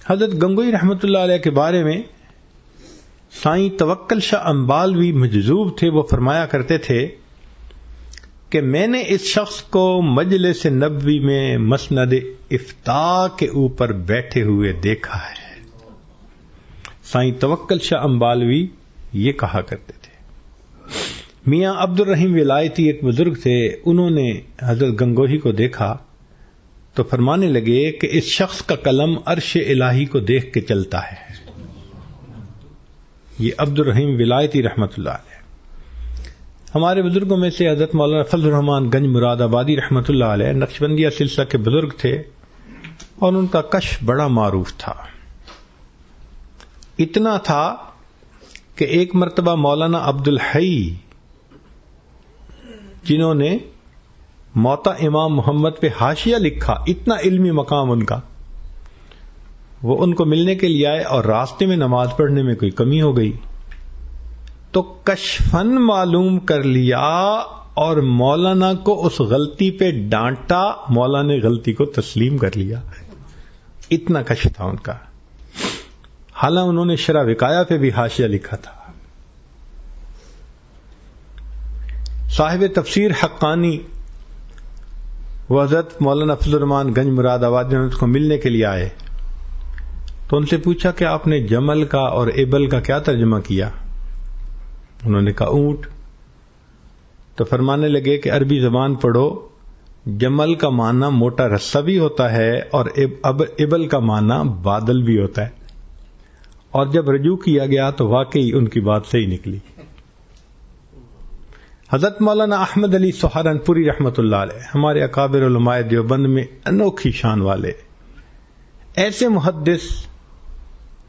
حضرت گنگوئی رحمۃ اللہ علیہ کے بارے میں سائیں توکل شاہ امبالوی مجذوب تھے، وہ فرمایا کرتے تھے کہ میں نے اس شخص کو مجلس نبوی میں مسند افتاء کے اوپر بیٹھے ہوئے دیکھا ہے۔ سائیں توکل شاہ امبالوی یہ کہا کرتے تھے۔ میاں عبد الرحیم ولایتی ایک بزرگ تھے، انہوں نے حضرت گنگوہی کو دیکھا تو فرمانے لگے کہ اس شخص کا قلم عرش الہی کو دیکھ کے چلتا ہے۔ یہ عبد الرحیم ولایتی رحمۃ اللہ علیہ۔ ہمارے بزرگوں میں سے حضرت مولانا فضل الرحمان گنج مراد آبادی رحمۃ اللہ علیہ نقشبندیہ سلسلہ کے بزرگ تھے اور ان کا کشف بڑا معروف تھا، اتنا تھا کہ ایک مرتبہ مولانا عبد الحی جنہوں نے موطا امام محمد پہ حاشیہ لکھا، اتنا علمی مقام ان کا، وہ ان کو ملنے کے لیے آئے اور راستے میں نماز پڑھنے میں کوئی کمی ہو گئی تو کشفن معلوم کر لیا اور مولانا کو اس غلطی پہ ڈانٹا، مولانا نے غلطی کو تسلیم کر لیا، اتنا کشف تھا ان کا۔ حالانکہ انہوں نے شرح وقایہ پہ بھی حاشیہ لکھا تھا۔ صاحب تفسیر حقانی وہ حضرت مولانا فضل الرحمان گنج مراد آبادی کو ملنے کے لیے آئے تو ان سے پوچھا کہ آپ نے جمل کا اور ابل کا کیا ترجمہ کیا؟ انہوں نے کہا اونٹ۔ تو فرمانے لگے کہ عربی زبان پڑھو، جمل کا معنی موٹا رسہ بھی ہوتا ہے اور ابل کا معنی بادل بھی ہوتا ہے، اور جب رجوع کیا گیا تو واقعی ان کی بات صحیح نکلی۔ حضرت مولانا احمد علی سہارنپوری رحمۃ اللہ علیہ ہمارے اکابر علماء دیوبند میں انوکھی شان والے، ایسے محدث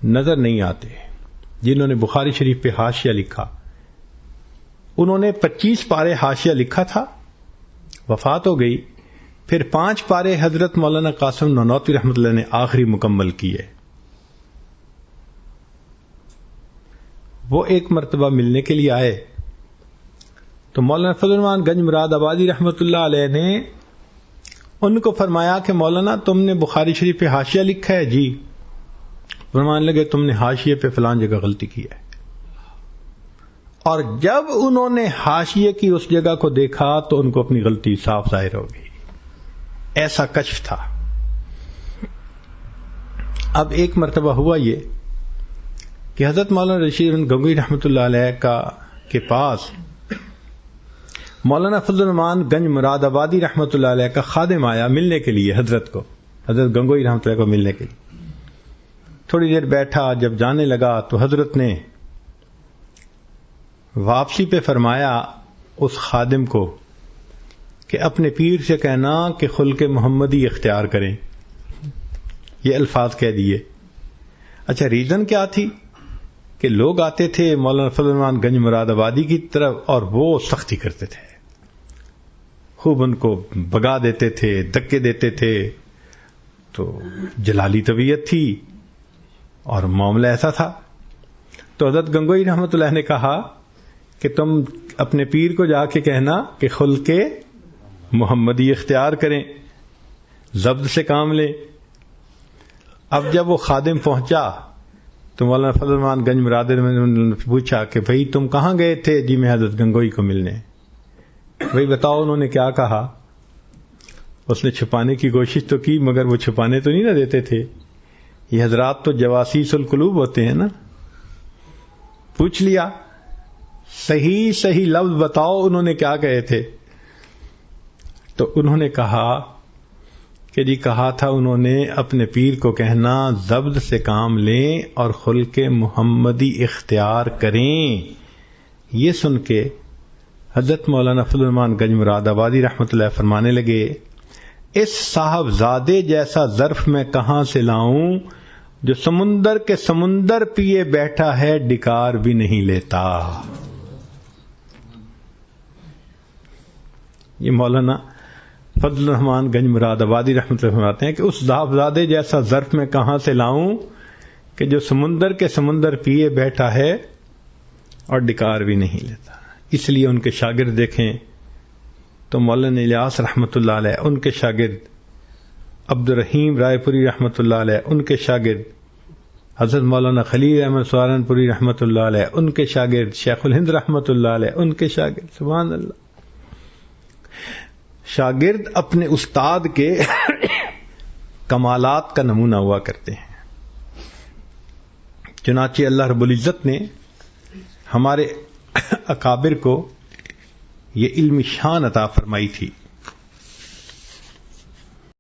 نظر نہیں آتے جنہوں نے بخاری شریف پہ حاشیہ لکھا۔ انہوں نے 25 پارے حاشیہ لکھا تھا، وفات ہو گئی، پھر 5 پارے حضرت مولانا قاسم نانوتوی رحمۃ اللہ نے آخری مکمل کیے۔ وہ ایک مرتبہ ملنے کے لیے آئے تو مولانا فضل الرحمان گنج مراد آبادی رحمۃ اللہ علیہ نے ان کو فرمایا کہ مولانا تم نے بخاری شریف پہ حاشیہ لکھا ہے؟ جی۔ فرمانے لگے تم نے حاشیے پہ فلان جگہ غلطی کی ہے، اور جب انہوں نے حاشیے کی اس جگہ کو دیکھا تو ان کو اپنی غلطی صاف ظاہر ہو گئی، ایسا کشف تھا۔ اب ایک مرتبہ ہوا یہ کہ حضرت مولانا رشید گنگوئی رحمۃ اللہ علیہ کے پاس مولانا فضل الرحمان گنج مراد آبادی رحمۃ اللہ علیہ کا خادم آیا ملنے کے لیے حضرت گنگوئی رحمۃ اللہ کو ملنے کے لیے۔ تھوڑی دیر بیٹھا، جب جانے لگا تو حضرت نے واپسی پہ فرمایا اس خادم کو کہ اپنے پیر سے کہنا کہ خلق محمدی اختیار کریں، یہ الفاظ کہہ دیے۔ اچھا، ریزن کیا تھی کہ لوگ آتے تھے مولانا فضل الرحمان گنج مراد آبادی کی طرف اور وہ سختی کرتے تھے، خوب ان کو بگا دیتے تھے، دھکے دیتے تھے، تو جلالی طبیعت تھی اور معاملہ ایسا تھا۔ تو حضرت گنگوئی رحمۃ اللہ نے کہا کہ تم اپنے پیر کو جا کے کہنا کہ خلق محمدی اختیار کریں، ضبط سے کام لیں۔ اب جب وہ خادم پہنچا تو مولانا فضل الرحمان گنج مراد نے پوچھا کہ بھئی تم کہاں گئے تھے؟ جی میں حضرت گنگوئی کو ملنے۔ بھئی بتاؤ انہوں نے کیا کہا؟ اس نے چھپانے کی کوشش تو کی مگر وہ چھپانے تو نہیں نہ دیتے تھے، یہ حضرات تو جواسیس القلوب ہوتے ہیں نا۔ پوچھ لیا صحیح لفظ بتاؤ انہوں نے کیا کہے تھے؟ تو انہوں نے کہا کہ جی کہا تھا انہوں نے اپنے پیر کو کہنا ضبط سے کام لیں اور خلق محمدی اختیار کریں۔ یہ سن کے حضرت مولانا فضل الرحمان گنج مراد آبادی رحمۃ اللہ فرمانے لگے اس صاحبزادے جیسا ظرف میں کہاں سے لاؤں جو سمندر کے سمندر پیے بیٹھا ہے ڈکار بھی نہیں لیتا۔ یہ مولانا فضل الرحمان گنج مراد آبادی رحمۃ اللہ فرماتے ہیں کہ اس صاحبزادے جیسا ظرف میں کہاں سے لاؤں کہ جو سمندر کے سمندر پیے بیٹھا ہے اور ڈکار بھی نہیں لیتا۔ اس لیے ان کے شاگرد دیکھیں تو مولانا الیاس رحمۃ اللہ علیہ، ان کے شاگرد عبد الرحیم رائے پوری رحمۃ اللہ علیہ، ان کے شاگرد حضرت مولانا خلیل احمد سہارنپوری رحمۃ اللہ علیہ، ان کے شاگرد شیخ الہند رحمۃ اللہ علیہ، ان کے شاگرد، سبحان اللہ، شاگرد اپنے استاد کے کمالات کا نمونہ ہوا کرتے ہیں۔ چنانچہ اللہ رب العزت نے ہمارے اکابر کو یہ علم شان عطا فرمائی تھی